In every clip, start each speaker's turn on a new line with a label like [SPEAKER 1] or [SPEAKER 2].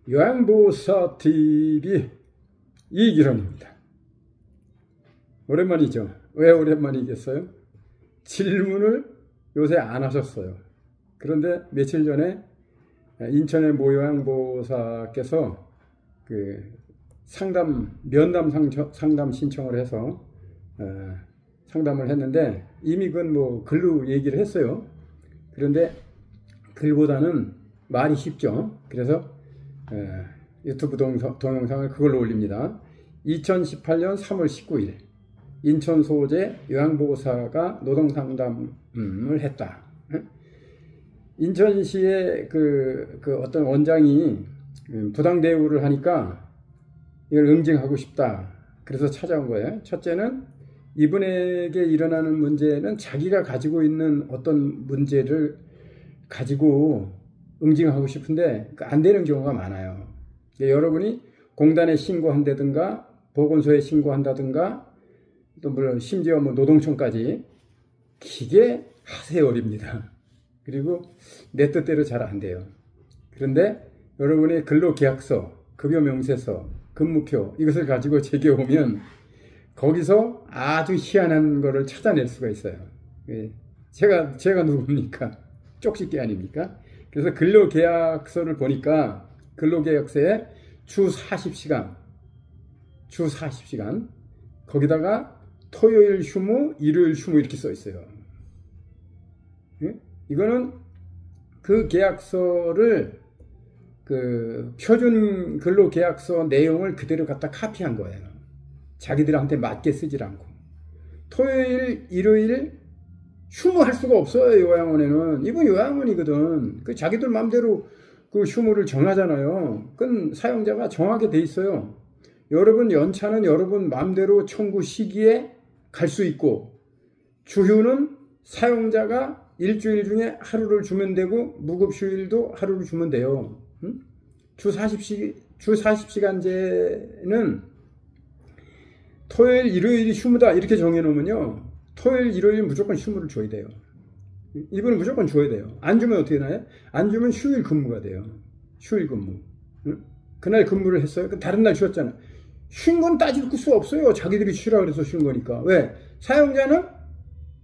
[SPEAKER 1] 요양보호사TV 이기론입니다. 오랜만이죠. 왜 오랜만이겠어요? 질문을 요새 안 하셨어요. 그런데 며칠 전에 인천의 모 요양보호사께서 면담 상담 신청을 해서 상담을 했는데 이미 그건 뭐 글로 얘기를 했어요. 그런데 글보다는 말이 쉽죠. 그래서 유튜브 동영상을 그걸로 올립니다. 2018년 3월 19일 인천 소재 요양보호사가 노동상담을 했다. 인천시의 어떤 원장이 부당대우를 하니까 이걸 응징하고 싶다. 그래서 찾아온 거예요. 첫째는 이분에게 일어나는 문제는 자기가 가지고 있는 어떤 문제를 가지고 응징하고 싶은데 안 되는 경우가 많아요. 여러분이 공단에 신고한다든가 보건소에 신고한다든가 또 물론 심지어 뭐 노동청까지 기계 하세요입니다. 그리고 내 뜻대로 잘 안 돼요. 그런데 여러분의 근로계약서, 급여명세서, 근무표 이것을 가지고 제게 오면 거기서 아주 희한한 거를 찾아낼 수가 있어요. 제가 누굽니까? 쪽집게 아닙니까? 그래서 근로계약서를 보니까 근로계약서에 주 40시간 거기다가 토요일 휴무, 일요일 휴무 이렇게 써 있어요. 이거는 그 계약서를 표준 근로계약서 내용을 그대로 갖다 카피한 거예요. 자기들한테 맞게 쓰질 않고. 토요일, 일요일 휴무할 수가 없어요. 요양원에는. 이건 요양원이거든. 자기들 마음대로 그 휴무를 정하잖아요. 그건 사용자가 정하게 돼 있어요. 여러분 연차는 여러분 마음대로 청구 시기에 갈 수 있고, 주휴는 사용자가 일주일 중에 하루를 주면 되고 무급휴일도 하루를 주면 돼요. 주 40시간제는 토요일, 일요일이 휴무다 이렇게 정해놓으면요, 토요일, 일요일 무조건 휴무를 줘야 돼요. 이분은 무조건 줘야 돼요. 안 주면 어떻게 나요? 안 주면 휴일 근무가 돼요. 휴일 근무. 그날 근무를 했어요. 다른 날 쉬었잖아. 쉰 건 따질 수 없어요. 자기들이 쉬라 그래서 쉰 거니까. 왜? 사용자는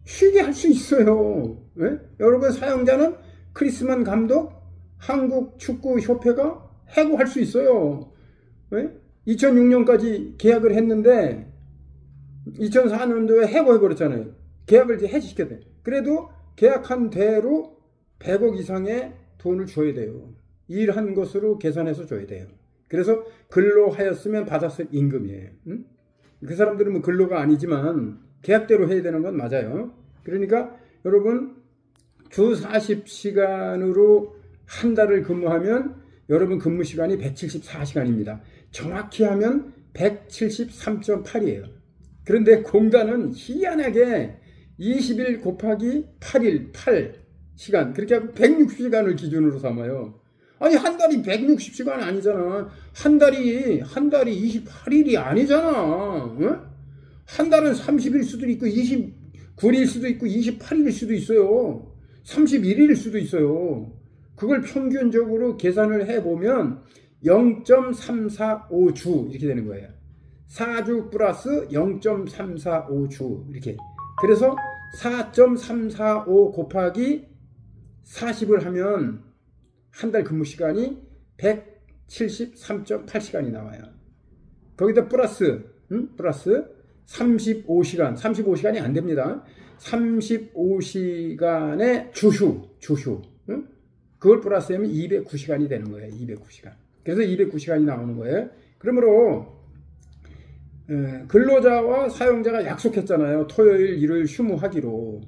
[SPEAKER 1] 쉬게 할 수 있어요. 왜? 여러분 사용자는 크리스만 감독, 한국축구협회가 해고할 수 있어요. 왜? 2006년까지 계약을 했는데 2004년도에 해고해버렸잖아요. 계약을 이제 해지시켜야 돼. 그래도 계약한 대로 100억 이상의 돈을 줘야 돼요. 일한 것으로 계산해서 줘야 돼요. 그래서 근로하였으면 받았을 임금이에요. 그 사람들은 뭐 근로가 아니지만 계약대로 해야 되는 건 맞아요. 그러니까 여러분 주 40시간으로 한 달을 근무하면 여러분 근무 시간이 174시간입니다. 정확히 하면 173.8이에요. 그런데 공단은 희한하게 20일 곱하기 8일, 8시간 그렇게 하고 160시간을 기준으로 삼아요. 아니 한 달이 160시간 아니잖아. 한 달이 28일이 아니잖아. 응? 한 달은 30일 수도 있고 29일 수도 있고 28일일 수도 있어요. 31일일 수도 있어요. 그걸 평균적으로 계산을 해보면 0.345주 이렇게 되는 거예요. 4주 플러스 0.345주 이렇게. 그래서 4.345 곱하기 40을 하면 한 달 근무 시간이 173.8시간이 나와요. 거기다 플러스 35시간이 안 됩니다. 35시간의 주휴. 그걸 플러스하면 209시간이 되는 거예요. 209시간. 그래서 209시간이 나오는 거예요. 그러므로 근로자와 사용자가 약속했잖아요. 토요일, 일요일 휴무하기로.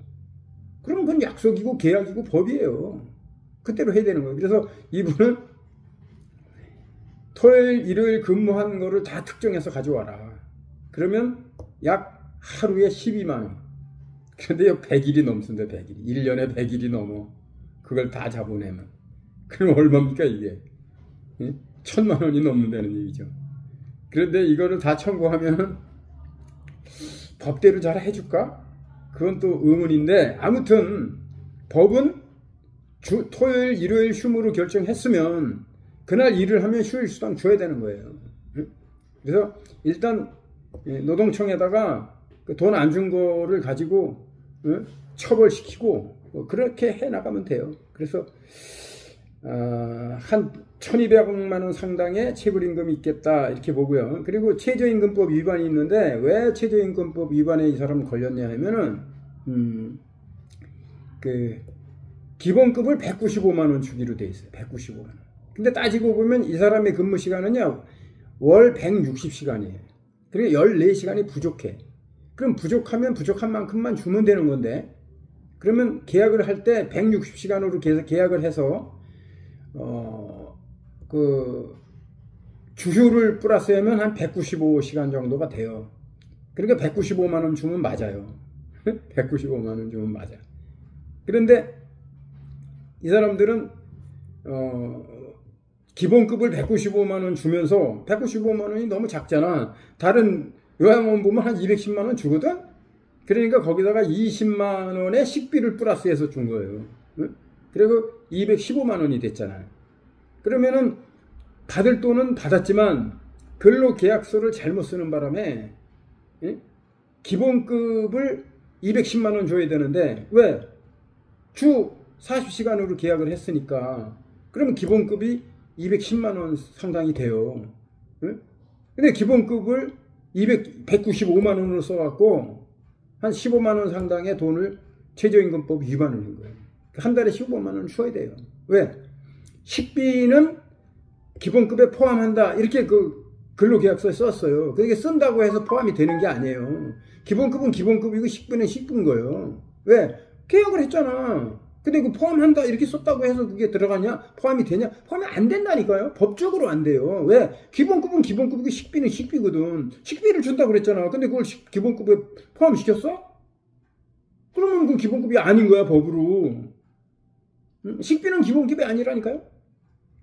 [SPEAKER 1] 그럼 그건 약속이고 계약이고 법이에요. 그때로 해야 되는 거예요. 그래서 이분은 토요일, 일요일 근무한 거를 다 특정해서 가져와라. 그러면 약 하루에 12만원. 그런데 100일이 넘습니다. 100일. 1년에 100일이 넘어. 그걸 다 잡아내면. 그럼 얼마입니까 이게? 1000만 원이 넘는다는 얘기죠. 그런데 이거를 다 청구하면 법대로 잘 해줄까? 그건 또 의문인데, 아무튼 법은 토요일, 일요일 휴무로 결정했으면 그날 일을 하면 휴일수당 줘야 되는 거예요. 그래서 일단 노동청에다가 돈 안 준 거를 가지고 처벌시키고 그렇게 해나가면 돼요. 그래서 한 1200만 원 상당의 체불임금이 있겠다 이렇게 보고요. 그리고 최저임금법 위반이 있는데 왜 최저임금법 위반에 이 사람 걸렸냐 하면은 그 기본급을 195만 원 주기로 돼 있어요. 195만 원. 근데 따지고 보면 이 사람의 근무 시간은요 월 160시간이에요. 그러니까 14시간이 부족해. 그럼 부족하면 부족한 만큼만 주면 되는 건데, 그러면 계약을 할 때 160시간으로 계약을 해서 그 주휴를 플러스하면 한 195시간 정도가 돼요. 그러니까 195만 원 주면 맞아요. 195만 원 주면 맞아. 그런데 이 사람들은 기본급을 195만 원 주면서 195만 원이 너무 작잖아. 다른 요양원 보면 한 210만 원 주거든? 그러니까 거기다가 20만 원의 식비를 플러스해서 준 거예요. 그리고 215만 원이 됐잖아요. 그러면은 받을 돈은 받았지만 근로계약서를 잘못 쓰는 바람에 기본급을 210만 원 줘야 되는데 왜? 주 40시간으로 계약을 했으니까 그러면 기본급이 210만 원 상당이 돼요. 근데 기본급을 195만 원으로 써갖고 한 15만 원 상당의 돈을 최저임금법 위반을 한 거예요. 한 달에 15만 원을 줘야 돼요. 왜? 식비는 기본급에 포함한다. 이렇게 그 근로계약서에 썼어요. 그게 쓴다고 해서 포함이 되는 게 아니에요. 기본급은 기본급이고 식비는 식비인 거예요. 왜? 계약을 했잖아. 근데 그 포함한다 이렇게 썼다고 해서 그게 들어가냐? 포함이 되냐? 포함이 안 된다니까요. 법적으로 안 돼요. 왜? 기본급은 기본급이고 식비는 식비거든. 식비를 준다고 그랬잖아. 근데 그걸 기본급에 포함시켰어? 그러면 그 기본급이 아닌 거야, 법으로. 식비는 기본급이 아니라니까요.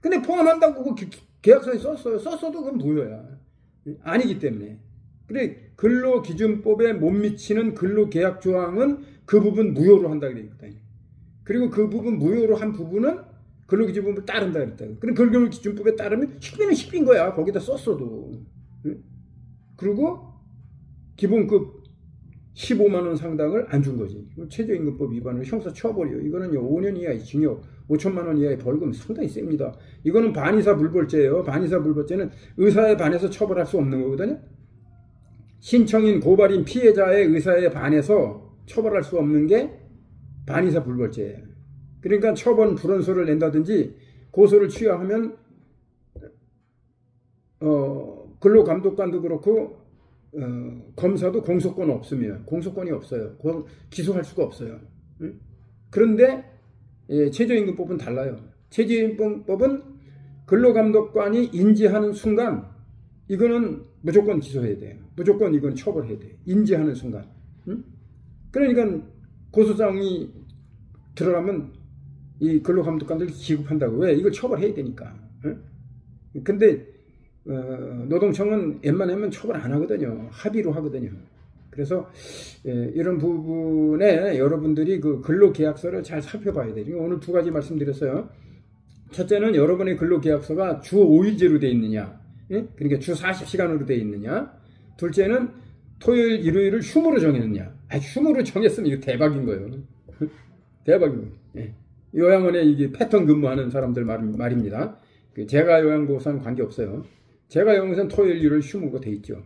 [SPEAKER 1] 근데 포함한다고 그 계약서에 썼어요. 썼어도 그건 무효야. 아니기 때문에. 그래, 근로기준법에 못 미치는 근로계약 조항은 그 부분 무효로 한다 그랬거든요. 그리고 그 부분 무효로 한 부분은 근로기준법을 따른다 그랬다. 그럼 근로기준법에 따르면 식비는 식비인 거야. 거기다 썼어도. 그리고 기본급 15만 원 상당을 안 준 거지. 최저임금법 위반을 형사처벌이요. 이거는요 5년 이하의 징역, 5천만 원 이하의 벌금 상당히 셉니다. 이거는 반의사 불벌죄예요. 반의사 불벌죄는 의사에 반해서 처벌할 수 없는 거거든요. 신청인, 고발인, 피해자의 의사에 반해서 처벌할 수 없는 게 반의사 불벌죄예요. 그러니까 처분 불원소를 낸다든지 고소를 취하하면 근로감독관도 그렇고 검사도 공소권 없으면 공소권이 없어요. 기소할 수가 없어요. 그런데 최저임금법은 달라요. 최저임금법은 근로감독관이 인지하는 순간 이거는 무조건 기소해야 돼요. 무조건 이건 처벌해야 돼요. 인지하는 순간. 그러니까 고소장이 들어가면 이 근로감독관들이 기급한다고. 왜? 이걸 처벌해야 되니까. 근데 노동청은 웬만하면 처벌 안 하거든요. 합의로 하거든요. 그래서 이런 부분에 여러분들이 그 근로계약서를 잘 살펴봐야 돼요. 오늘 두 가지 말씀드렸어요. 첫째는 여러분의 근로계약서가 주 5일제로 되어 있느냐, 그러니까 주 40시간으로 되어 있느냐. 둘째는 토요일, 일요일을 휴무로 정했느냐. 휴무로 정했으면 이거 대박인 거예요. 대박인 거예요. 요양원에 이게 패턴 근무하는 사람들 말입니다. 제가 요양보호사는 관계없어요. 제가 요양보호사는 토요일, 일요일 휴무가 돼 있죠.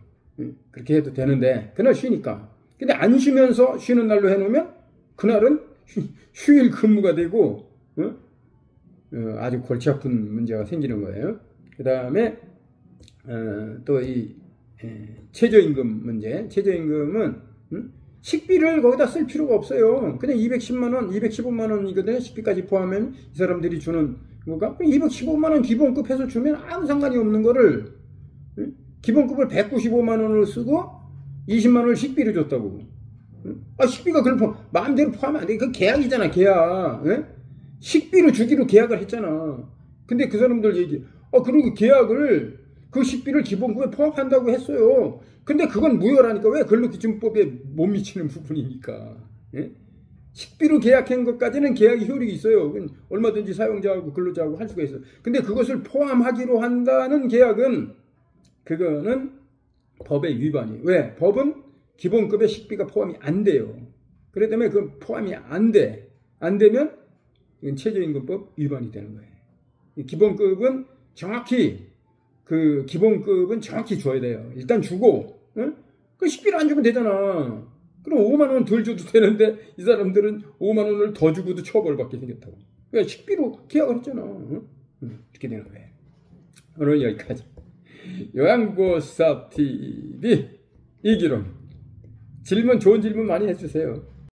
[SPEAKER 1] 그렇게 해도 되는데 그날 쉬니까. 근데 안 쉬면서 쉬는 날로 해놓으면 그날은 휴일 근무가 되고 아주 골치 아픈 문제가 생기는 거예요. 그 다음에 또 이 최저임금 문제. 최저임금은 식비를 거기다 쓸 필요가 없어요. 그냥 210만 원, 215만 원이거든요. 식비까지 포함하면 이 사람들이 주는 거가 215만 원 기본급 해서 주면 아무 상관이 없는 거를 기본급을 195만 원으로 쓰고 20만 원을 식비를 줬다고. 식비가 그럼 마음대로 포함하면 안 돼. 그 계약이잖아, 계약. 식비를 주기로 계약을 했잖아. 근데 그 사람들 얘기, 그리고 계약을 그 식비를 기본급에 포함한다고 했어요. 근데 그건 무효라니까. 왜? 근로기준법에 못 미치는 부분이니까. 식비로 계약한 것까지는 계약이 효력이 있어요. 얼마든지 사용자하고 근로자하고 할 수가 있어요. 근데 그것을 포함하기로 한다는 계약은 그거는 법의 위반이에요. 왜? 법은 기본급의 식비가 포함이 안 돼요. 그렇기 때문에 그 포함이 안 돼. 안 되면 이건 최저임금법 위반이 되는 거예요. 기본급은 정확히 줘야 돼요. 일단 주고, 응? 그 식비를 안 주면 되잖아. 그럼 5만 원 덜 줘도 되는데 이 사람들은 5만 원을 더 주고도 처벌받게 생겼다고. 그러니까 식비로 계약을 했잖아. 응? 이렇게 되는 거예요. 오늘 여기까지. 요양보사TV 이기론. 좋은 질문 많이 해주세요.